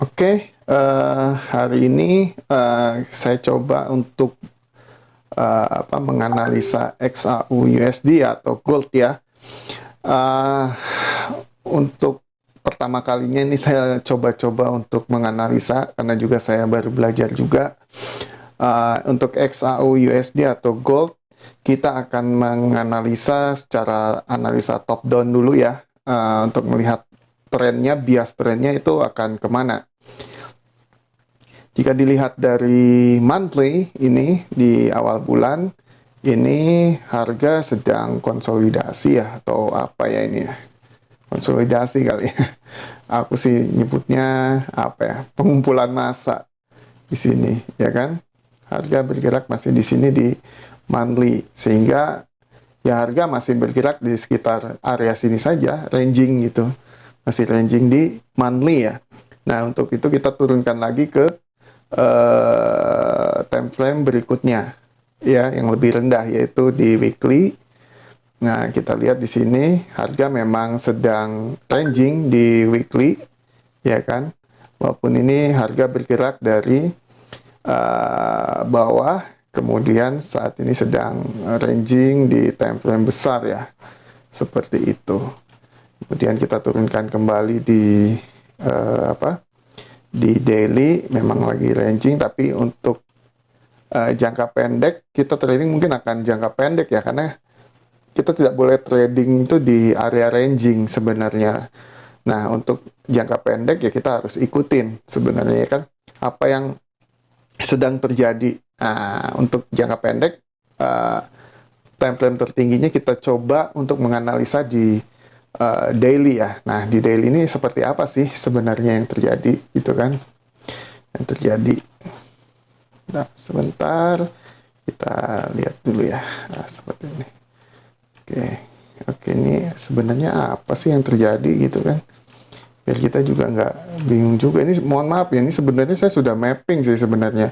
Oke, hari ini saya coba untuk menganalisa XAU USD atau gold ya. Eh, untuk pertama kalinya ini saya coba-coba untuk menganalisa karena juga saya baru belajar juga. Untuk XAU USD atau gold, kita akan menganalisa secara analisa top down dulu ya, untuk melihat trennya, bias trennya itu akan kemana. Jika dilihat dari monthly ini di awal bulan, ini harga sedang konsolidasi ya, atau apa ya ini ya, konsolidasi kali ya. Aku sih nyebutnya apa ya, pengumpulan massa di sini ya kan. Harga bergerak masih di sini di monthly, sehingga ya harga masih bergerak di sekitar area sini saja, ranging gitu, masih ranging di monthly ya. Nah, untuk itu kita turunkan lagi ke time frame berikutnya ya, yang lebih rendah, yaitu di weekly. Nah, kita lihat di sini harga memang sedang ranging di weekly ya kan, walaupun ini harga bergerak dari bawah, kemudian saat ini sedang ranging di time frame besar ya, seperti itu. Kemudian kita turunkan kembali di di daily, memang lagi ranging, tapi untuk jangka pendek kita trading mungkin akan jangka pendek ya, karena kita tidak boleh trading itu di area ranging sebenarnya. Nah, untuk jangka pendek ya kita harus ikutin sebenarnya ya kan, apa yang sedang terjadi. Nah, untuk jangka pendek, time frame tertingginya kita coba untuk menganalisa di daily ya. Nah, di daily ini seperti apa sih sebenarnya yang terjadi gitu kan, yang terjadi. Nah, sebentar kita lihat dulu ya. Nah, seperti ini. Oke, oke, ini sebenarnya apa sih yang terjadi gitu kan? Biar kita juga nggak bingung juga. Ini mohon maaf ya, ini sebenarnya saya sudah mapping sih sebenarnya.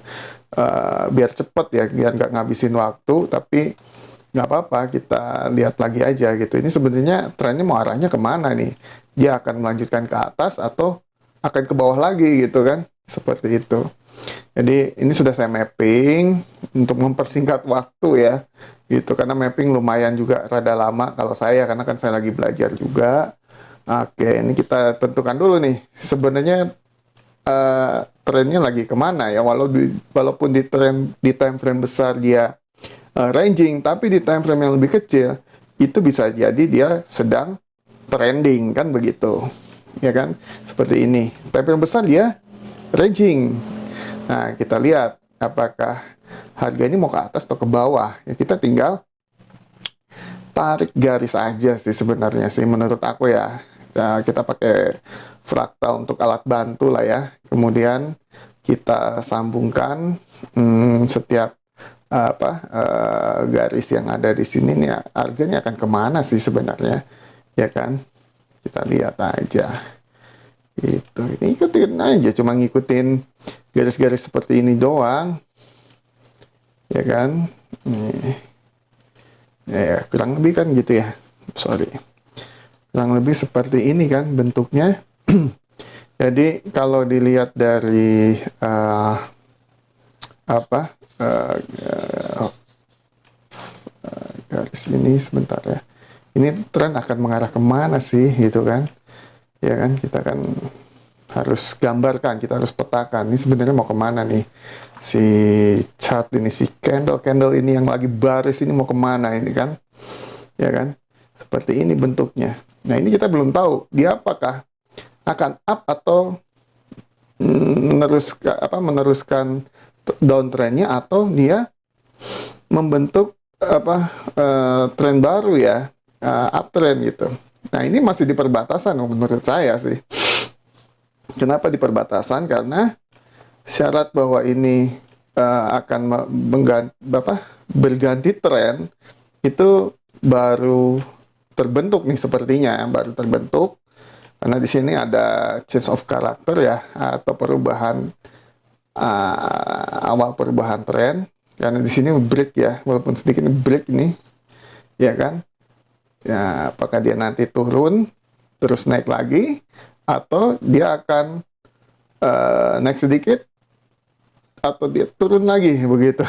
Biar cepet ya, biar nggak ngabisin waktu, tapi nggak apa-apa, kita lihat lagi aja gitu. Ini sebenarnya trennya mau arahnya kemana nih? Dia akan melanjutkan ke atas atau akan ke bawah lagi gitu kan? Seperti itu. Jadi ini sudah saya mapping untuk mempersingkat waktu ya, gitu. Karena mapping lumayan juga rada lama kalau saya, karena kan saya lagi belajar juga. Oke, ini kita tentukan dulu nih. Sebenarnya trennya lagi kemana ya? Walaupun di time frame besar dia ranging, tapi di time frame yang lebih kecil itu bisa jadi dia sedang trending kan begitu, ya kan? Seperti ini. Time frame besar dia ranging. Nah, kita lihat apakah harga ini mau ke atas atau ke bawah. Ya, kita tinggal tarik garis aja sih sebenarnya sih menurut aku ya. Nah, kita pakai fraktal untuk alat bantu lah ya. Kemudian kita sambungkan setiap garis yang ada di sini nih, harganya akan kemana sih sebenarnya, ya kan? Kita lihat aja. Itu, ini ikutin aja, cuma ngikutin garis-garis seperti ini doang, ya kan? Nih, ya kurang lebih kan gitu ya. Sorry, kurang lebih seperti ini kan bentuknya. Jadi kalau dilihat dari apa garis ini, sebentar ya, ini tren akan mengarah kemana sih gitu kan, ya kan, kita kan harus gambarkan, kita harus petakan ini sebenarnya mau kemana nih si chart ini, si candle ini yang lagi baris ini mau kemana ini kan, ya kan, seperti ini bentuknya. Nah, ini kita belum tahu dia apakah akan up atau meneruskan downtrendnya, atau dia membentuk tren baru ya, uptrend gitu. Nah, ini masih di perbatasan menurut saya sih. Kenapa di perbatasan? Karena syarat bahwa ini akan berganti tren itu baru terbentuk nih, sepertinya baru terbentuk, karena di sini ada change of character ya, atau perubahan awal perubahan tren. Karena di sini break ya, walaupun sedikit break ini, ya kan? Ya, apakah dia nanti turun terus naik lagi, atau dia akan naik sedikit atau dia turun lagi begitu.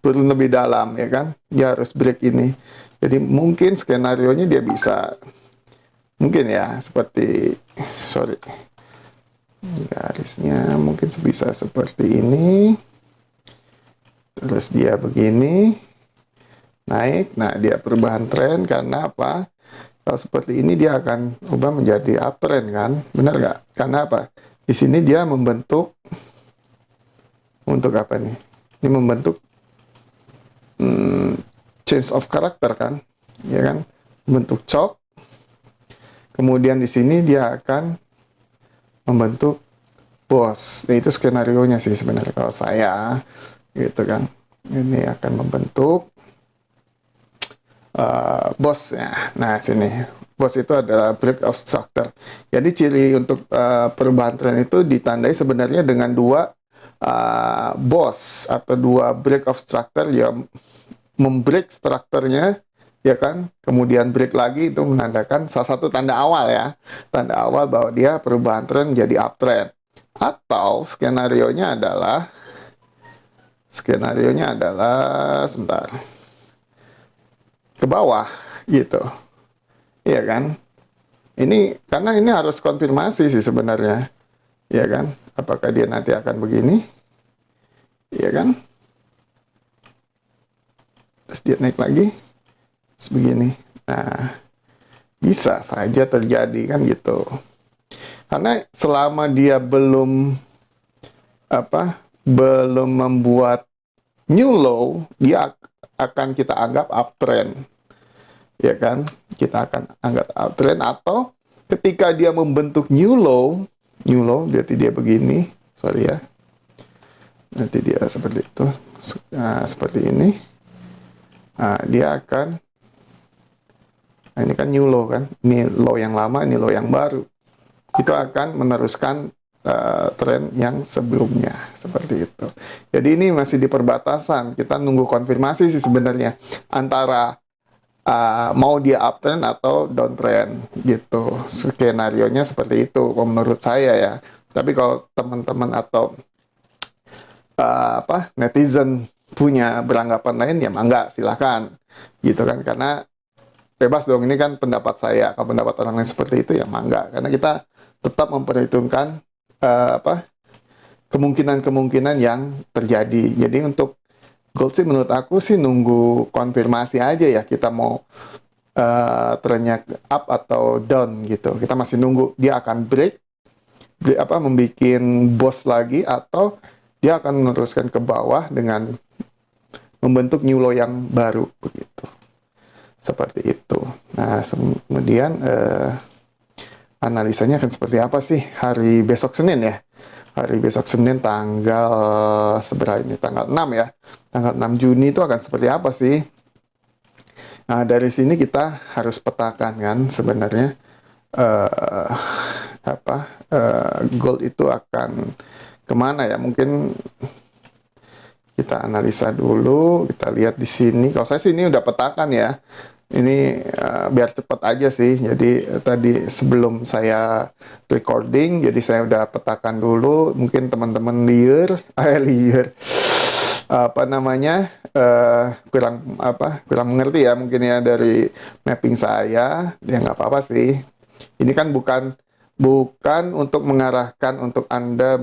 Turun lebih dalam ya kan, dia harus break ini. Jadi mungkin skenario-nya dia bisa, mungkin ya seperti, sorry, garisnya mungkin bisa seperti ini, terus dia begini naik. Nah, dia perubahan tren karena apa? Kalau seperti ini dia akan ubah menjadi uptrend kan, benar nggak? Karena apa? Di sini dia membentuk, untuk apa nih? Ini membentuk change of character kan, ya kan? Membentuk chok. Kemudian di sini dia akan membentuk bos. Nah, itu skenario-nya sih sebenarnya kalau saya, gitu kan. Ini akan membentuk bos ya. Nah, sini bos itu adalah break of structure. Jadi ciri untuk perubahan tren itu ditandai sebenarnya dengan dua bos atau dua break of structure yang membreak strukturnya, ya kan, kemudian break lagi, itu menandakan salah satu tanda awal ya, tanda awal bahwa dia perubahan tren menjadi uptrend. Atau skenario nya adalah sebentar, ke bawah gitu, ya kan. Ini karena ini harus konfirmasi sih sebenarnya, ya kan, apakah dia nanti akan begini, ya kan, terus dia naik lagi sebegini. Nah, bisa saja terjadi kan gitu. Karena selama dia belum membuat new low, dia akan kita anggap uptrend, ya kan? Kita akan anggap uptrend. Atau ketika dia membentuk new low, berarti dia begini, sorry ya, nanti dia seperti itu, seperti ini. Nah, dia akan, nah ini kan new low kan, ini low yang lama, ini low yang baru, itu akan meneruskan tren yang sebelumnya, seperti itu. Jadi ini masih di perbatasan, kita nunggu konfirmasi sih sebenarnya antara mau dia uptrend atau downtrend gitu. Skenario-nya seperti itu menurut saya ya. Tapi kalau teman-teman atau netizen punya beranggapan lain ya mangga, silakan gitu kan, karena bebas dong, ini kan pendapat saya. Kalau pendapat orang lain seperti itu ya mangga, karena kita tetap memperhitungkan kemungkinan-kemungkinan yang terjadi. Jadi untuk gold sih menurut aku sih nunggu konfirmasi aja ya, kita mau trennya up atau down gitu. Kita masih nunggu dia akan break membuat boss lagi, atau dia akan meneruskan ke bawah dengan membentuk new low yang baru begitu. Seperti itu. Nah, kemudian analisanya akan seperti apa sih hari besok Senin ya? Hari besok Senin tanggal seberapa ini? Tanggal 6 ya. Tanggal 6 Juni itu akan seperti apa sih? Nah, dari sini kita harus petakan kan sebenarnya gold itu akan kemana ya? Mungkin kita analisa dulu, kita lihat di sini. Kalau saya sih ini udah petakan ya. Ini biar cepat aja sih. Jadi tadi sebelum saya recording, jadi saya udah petakan dulu. Mungkin teman-teman liar, kurang mengerti ya mungkin ya dari mapping saya. Ya nggak apa-apa sih. Ini kan bukan untuk mengarahkan untuk Anda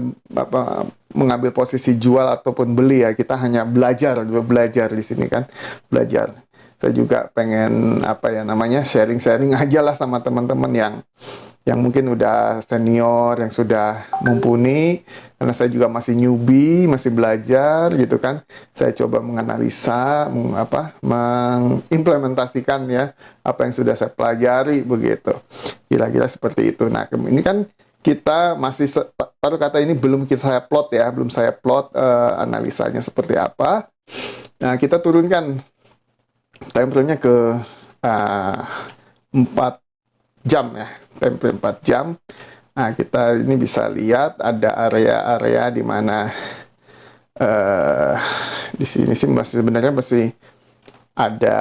mengambil posisi jual ataupun beli ya. Kita hanya belajar di sini kan, belajar. Saya juga pengen sharing-sharing aja lah sama teman-teman yang mungkin udah senior, yang sudah mumpuni, karena saya juga masih newbie, masih belajar gitu kan. Saya coba menganalisa, mengimplementasikan ya apa yang sudah saya pelajari begitu. Kira-kira seperti itu. Nah, ini kan kita masih taruh kata ini belum saya plot ya, belum saya plot analisanya seperti apa. Nah, kita turunkan time frame-nya ke 4 jam ya, time frame 4 jam. Nah, kita ini bisa lihat ada area-area di mana di sini sih sebenarnya masih ada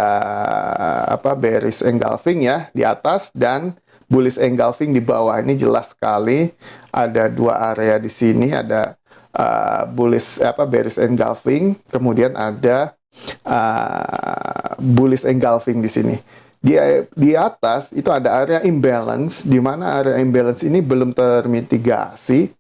bearish engulfing ya di atas, dan bullish engulfing di bawah. Ini jelas sekali ada dua area di sini, ada bearish engulfing, kemudian ada bullish engulfing di sini. Di atas itu ada area imbalance, di mana area imbalance ini belum termitigasi,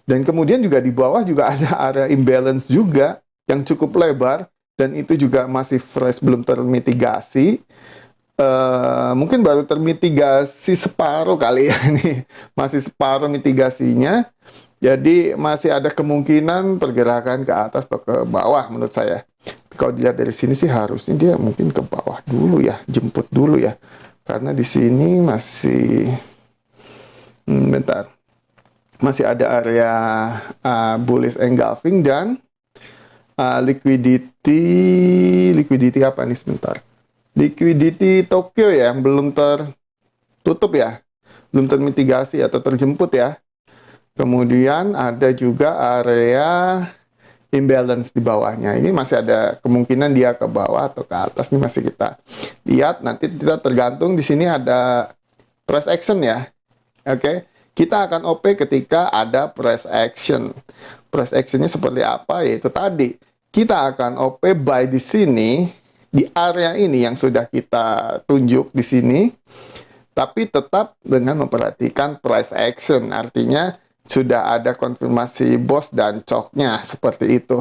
dan kemudian juga di bawah juga ada area imbalance juga yang cukup lebar, dan itu juga masih fresh, belum termitigasi. Mungkin baru termitigasi separuh kali ya, ini masih separuh mitigasinya. Jadi masih ada kemungkinan pergerakan ke atas atau ke bawah menurut saya. Kalau dilihat dari sini sih harusnya dia mungkin ke bawah dulu ya, jemput dulu ya. Karena di sini masih bentar. Masih ada area bullish engulfing dan liquidity apa nih sebentar. Liquidity Tokyo ya yang belum tertutup ya. Belum termitigasi atau terjemput ya. Kemudian ada juga area imbalance di bawahnya. Ini masih ada kemungkinan dia ke bawah atau ke atas. Ini masih kita lihat. Nanti kita tergantung di sini ada price action ya. Oke. Kita akan OP ketika ada price action. Price actionnya seperti apa? Yaitu tadi. Kita akan OP buy di sini, di area ini yang sudah kita tunjuk di sini. Tapi tetap dengan memperhatikan price action. Artinya sudah ada konfirmasi bos dan coknya seperti itu.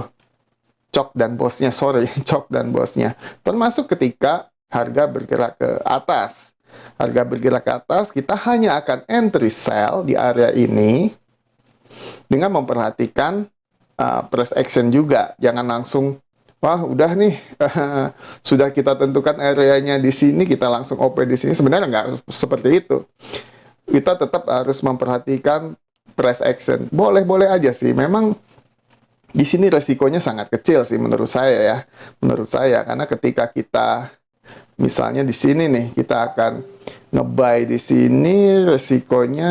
Cok dan bosnya, cok dan bosnya. Termasuk ketika harga bergerak ke atas. Harga bergerak ke atas, kita hanya akan entry sell di area ini dengan memperhatikan price action juga. Jangan langsung, wah udah nih, sudah kita tentukan areanya di sini, kita langsung OP di sini. Sebenarnya nggak seperti itu. Kita tetap harus memperhatikan price action. Boleh-boleh aja sih. Memang di sini resikonya sangat kecil sih menurut saya ya. Menurut saya, karena ketika kita misalnya di sini nih, kita akan nge-buy di sini, resikonya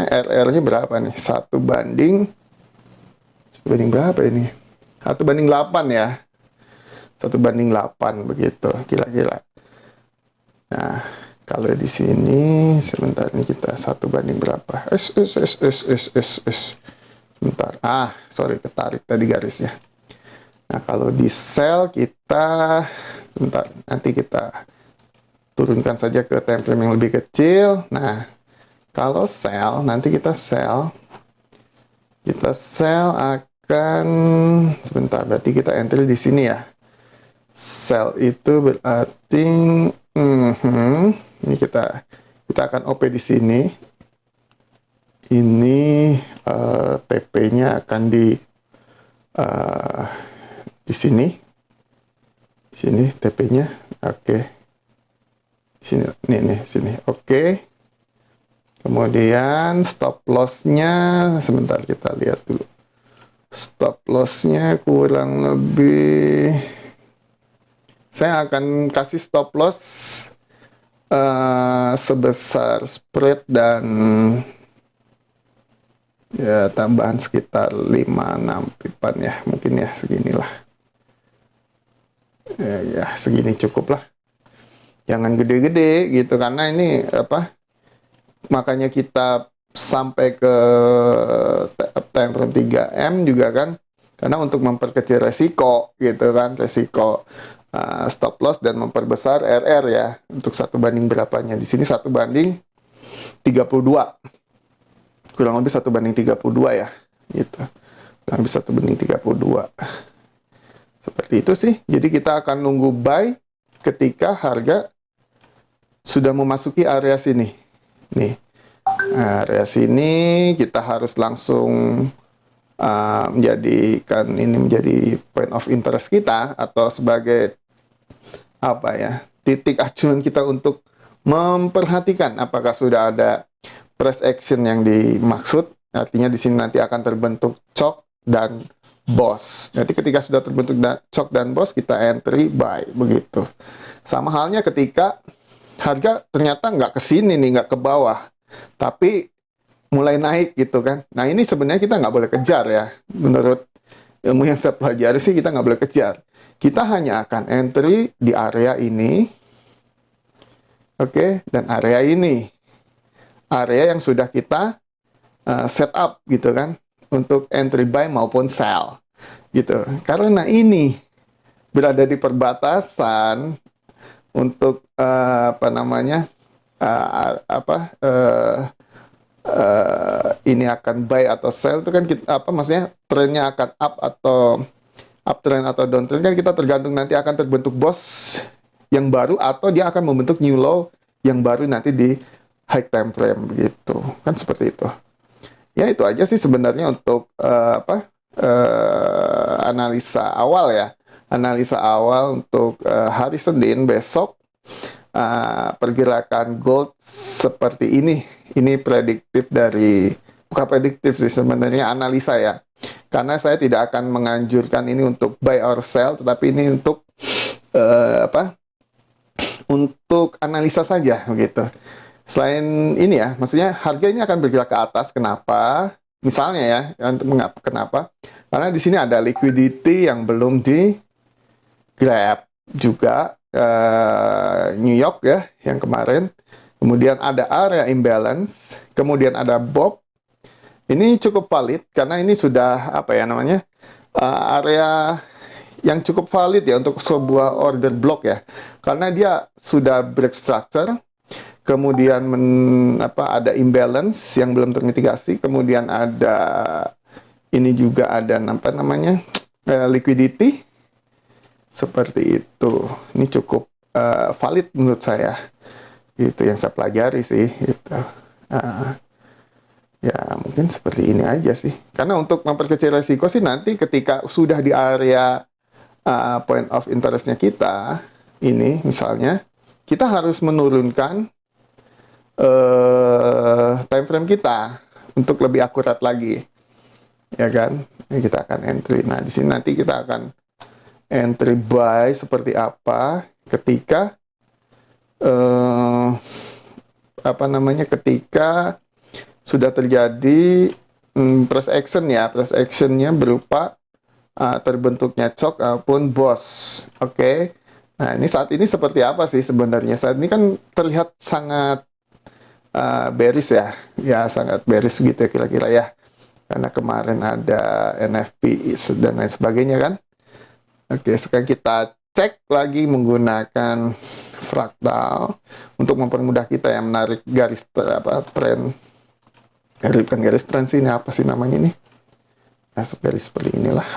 RR-nya berapa nih? 1 banding berapa ini? 1 banding 8 ya. 1 banding 8 begitu kira-kira. Nah, kalau di sini sebentar ini kita 1 banding berapa? Sebentar. Sorry, ketarik tadi garisnya. Nah, kalau di sell kita sebentar, nanti kita turunkan saja ke time frame yang lebih kecil. Nah, kalau sell, nanti kita sell akan sebentar, berarti kita entry di sini ya. Sell itu berarti ini kita akan OP di sini. Ini TP-nya akan di sini. Di sini TP-nya. Oke. Sini sini. Oke. Kemudian stop loss-nya sebentar kita lihat dulu. Stop loss-nya kurang lebih, saya akan kasih stop loss sebesar spread dan ya tambahan sekitar 5-6 pipan ya, mungkin ya seginilah. Ya segini cukup lah. Jangan gede-gede gitu, karena ini apa? Makanya kita sampai ke time frame 3M juga kan, karena untuk memperkecil resiko gitu kan, resiko stop loss dan memperbesar RR ya, untuk 1 banding berapanya. Di sini 1 banding 32, kurang lebih 1 banding 32 ya gitu, kurang lebih 1 banding 32 seperti itu sih. Jadi kita akan nunggu buy ketika harga sudah memasuki area sini nih. Area sini kita harus langsung menjadikan ini menjadi point of interest kita, atau sebagai apa ya, titik acuan kita untuk memperhatikan apakah sudah ada price action yang dimaksud. Artinya di sini nanti akan terbentuk cok dan boss. Nanti ketika sudah terbentuk cok dan boss, kita entry buy begitu. Sama halnya ketika harga ternyata nggak ke sini nih, nggak ke bawah, tapi mulai naik gitu kan. Nah ini sebenarnya kita nggak boleh kejar ya. Menurut ilmu yang saya pelajari sih kita nggak boleh kejar. Kita hanya akan entry di area ini. Oke, dan area ini. area yang sudah kita set up gitu kan, untuk entry buy maupun sell gitu. Karena ini berada di perbatasan untuk apa namanya, ini akan buy atau sell itu kan kita, maksudnya trennya akan up atau uptrend atau downtrend kan kita tergantung nanti akan terbentuk bos yang baru atau dia akan membentuk new low yang baru nanti di high time frame gitu kan, seperti itu. Ya itu aja sih sebenarnya untuk analisa awal ya. Analisa awal untuk hari Senin besok, pergerakan gold seperti ini. Ini prediktif dari, bukan prediktif sih sebenarnya, analisa ya. Karena saya tidak akan menganjurkan ini untuk buy or sell, tetapi ini untuk untuk analisa saja begitu. Selain ini ya, maksudnya harga ini akan bergerak ke atas. Kenapa? Misalnya ya, untuk mengapa? Kenapa? Karena di sini ada liquidity yang belum di grab juga, New York ya, yang kemarin. Kemudian ada area imbalance, kemudian ada BOB. Ini cukup valid karena ini sudah apa ya namanya, area yang cukup valid ya untuk sebuah order block ya, karena dia sudah break structure, kemudian ada imbalance yang belum termitigasi, kemudian ada ini juga ada apa namanya, liquidity seperti itu. Ini cukup valid menurut saya, itu yang saya pelajari sih gitu. Ya mungkin seperti ini aja sih, karena untuk memperkecil resiko sih nanti ketika sudah di area point of interestnya kita ini, misalnya kita harus menurunkan time frame kita untuk lebih akurat lagi, ya kan? Ini kita akan entry. Nah di sini nanti kita akan entry buy seperti apa ketika ketika sudah terjadi price action ya, price actionnya berupa terbentuknya chok maupun bos. Oke. Nah ini saat ini seperti apa sih sebenarnya? Saat ini kan terlihat sangat bearish ya sangat bearish gitu ya kira-kira ya. Karena kemarin ada NFP dan lain sebagainya kan. Oke, sekarang kita cek lagi menggunakan fraktal untuk mempermudah kita yang menarik garis trend. Bukan garis trend sih, ini apa sih namanya ini? Nah, garis seperti inilah.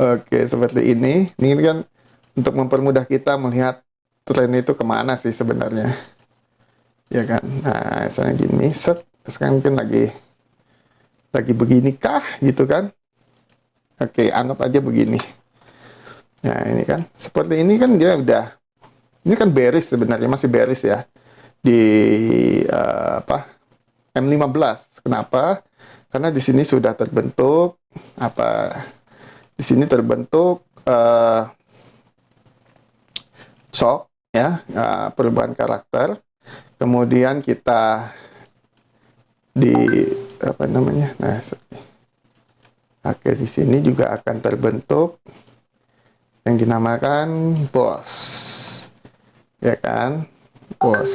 Oke, seperti ini. Ini kan untuk mempermudah kita melihat tren itu kemana sih sebenarnya. Ya kan? Nah, misalnya gini, sekarang mungkin lagi begini kah gitu kan? Oke, anggap aja begini. Nah, ini kan seperti ini kan dia udah, ini kan bearish sebenarnya, masih bearish ya di M15. Kenapa? Karena di sini sudah terbentuk di sini terbentuk shock ya, perubahan karakter. Kemudian kita di nah oke, di sini juga akan terbentuk yang dinamakan bos, ya kan, bos.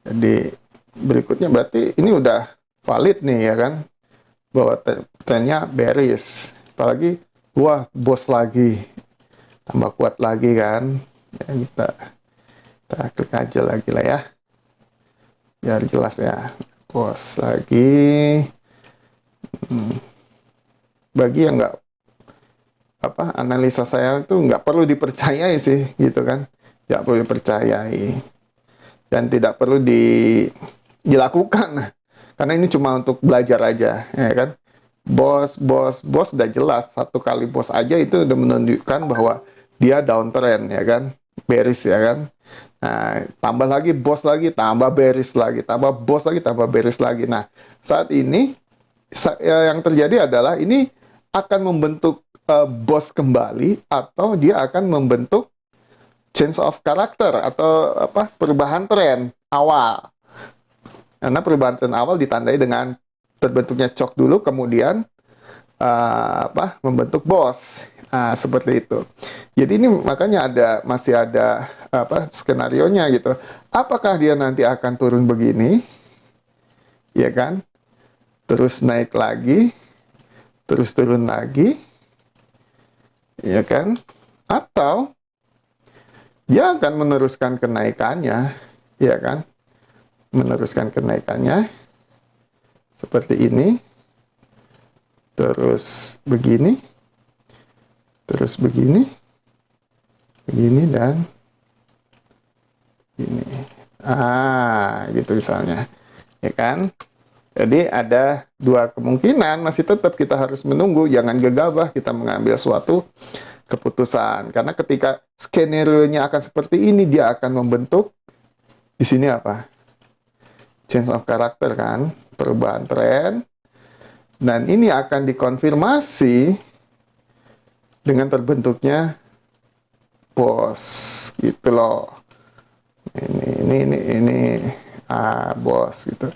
Jadi berikutnya berarti ini udah valid nih ya kan, bahwa trennya bearish, apalagi wah bos lagi, tambah kuat lagi kan ya, kita klik aja lagi lah ya biar jelas ya, bos lagi. Bagi yang nggak analisa saya itu nggak perlu dipercayai sih gitu kan, nggak perlu dipercayai dan tidak perlu dilakukan karena ini cuma untuk belajar aja ya kan. Bos udah jelas, satu kali bos aja itu udah menunjukkan bahwa dia downtrend ya kan, bearish ya kan. Nah tambah lagi bos lagi, tambah bearish lagi, tambah bos lagi, tambah bearish lagi. Nah saat ini yang terjadi adalah ini akan membentuk bos kembali atau dia akan membentuk change of character atau perubahan tren awal. Karena perubahan tren awal ditandai dengan terbentuknya chok dulu, kemudian membentuk bos Seperti itu. Jadi ini makanya masih ada skenarionya gitu. Apakah dia nanti akan turun begini, ya kan? Terus naik lagi, terus turun lagi, ya kan? Atau dia akan meneruskan kenaikannya, ya kan? Meneruskan kenaikannya seperti ini, terus begini, terus begini, begini dan ini. Gitu misalnya, ya kan? Jadi ada dua kemungkinan, masih tetap kita harus menunggu, jangan gegabah kita mengambil suatu keputusan. Karena ketika skenario-nya akan seperti ini, dia akan membentuk di sini apa? Change of character kan, perubahan tren. Dan ini akan dikonfirmasi dengan terbentuknya bos, gitu loh. Ini bos gitu.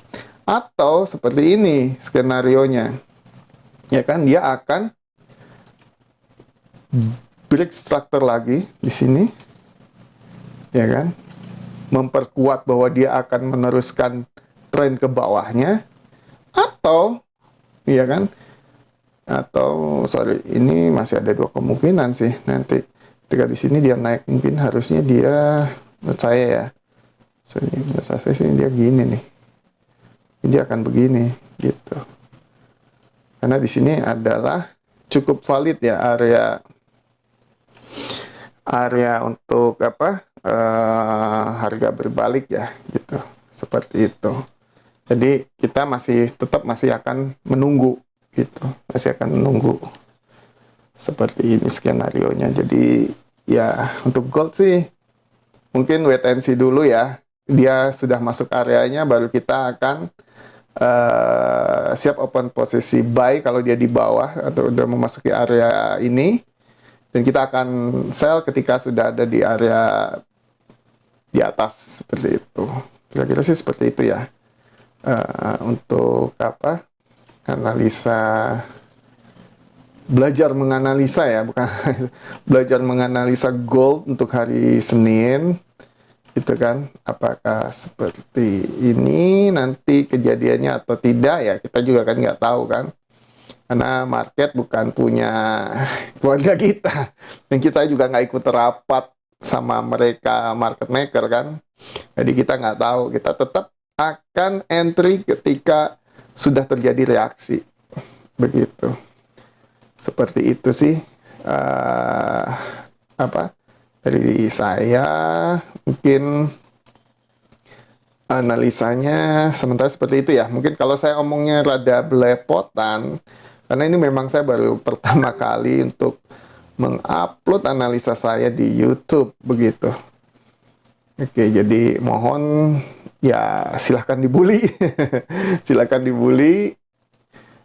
Atau seperti ini skenarionya, ya kan, dia akan break structure lagi di sini, ya kan, memperkuat bahwa dia akan meneruskan tren ke bawahnya, atau, ya kan, atau sorry, ini masih ada dua kemungkinan sih. Nanti ketika di sini dia naik, mungkin harusnya dia, menurut saya ya, menurut saya sih dia gini nih, dia akan begini gitu. Karena di sini adalah cukup valid ya area untuk harga berbalik ya gitu, seperti itu. Jadi kita tetap masih akan menunggu gitu, masih akan menunggu seperti ini skenarionya. Jadi ya untuk gold sih mungkin wait and see dulu ya, dia sudah masuk areanya baru kita akan siap open posisi buy kalau dia di bawah atau udah memasuki area ini, dan kita akan sell ketika sudah ada di area di atas, seperti itu. Kira-kira sih seperti itu ya. Untuk analisa, belajar menganalisa ya, bukan belajar menganalisa gold untuk hari Senin. Gitu kan, apakah seperti ini nanti kejadiannya atau tidak ya, kita juga kan nggak tahu kan, karena market bukan punya keluarga kita, dan kita juga nggak ikut rapat sama mereka market maker kan, jadi kita nggak tahu, kita tetap akan entry ketika sudah terjadi reaksi, begitu. Seperti itu sih dari saya, mungkin analisanya sementara seperti itu ya. Mungkin kalau saya omongnya rada belepotan, karena ini memang saya baru pertama kali untuk mengupload analisa saya di YouTube, begitu. Oke, jadi mohon ya silahkan dibully, silahkan dibully,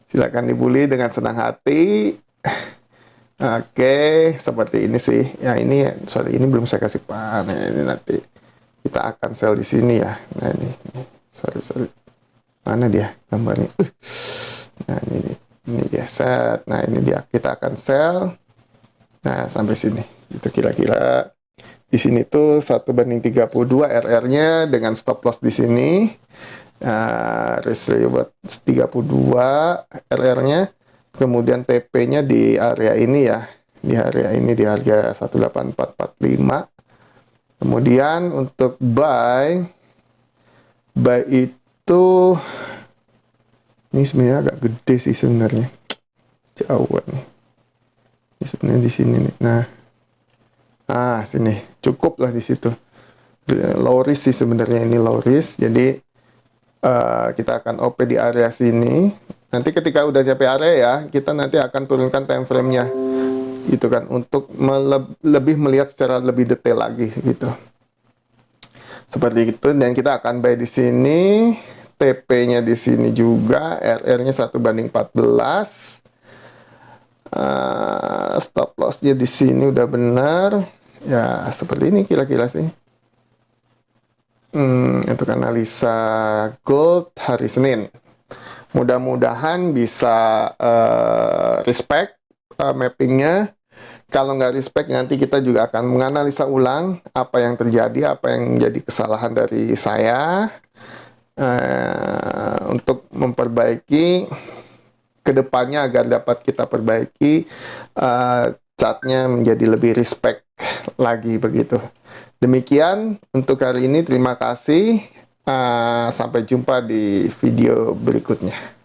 silahkan dibully dengan senang hati. Oke, seperti ini sih. Ya ini, sorry, ini belum saya kasih pan. Nah, ini nanti kita akan sell di sini ya. Nah ini. Sorry. Mana dia gambarnya? Nah ini dia set. Nah ini dia, kita akan sell. Nah sampai sini. Itu kira-kira di sini tuh 1/32 RR-nya dengan stop loss di sini. Ratio buat 32 RR-nya. Kemudian TP-nya di area ini ya, di area ini di harga 18445. Kemudian untuk buy itu ini sebenarnya agak gede sih sebenarnya, jauh nih. Ini sebenarnya di sini nih. Nah, sini cukup lah di situ. Low risk sih sebenarnya, ini low risk. Jadi kita akan OP di area sini. Nanti ketika udah sampai area ya, kita nanti akan turunkan time frame-nya, gitu kan, untuk lebih melihat secara lebih detail lagi, gitu. Seperti itu, dan kita akan buy di sini, TP-nya di sini juga, RR-nya 1/14, stop loss-nya di sini udah benar, ya seperti ini kira-kira sih. Untuk analisa gold hari Senin. Mudah-mudahan bisa respect mappingnya, kalau nggak respect, nanti kita juga akan menganalisa ulang apa yang terjadi, apa yang menjadi kesalahan dari saya, untuk memperbaiki kedepannya agar dapat kita perbaiki, chatnya menjadi lebih respect lagi begitu. Demikian untuk hari ini, terima kasih. Sampai jumpa di video berikutnya.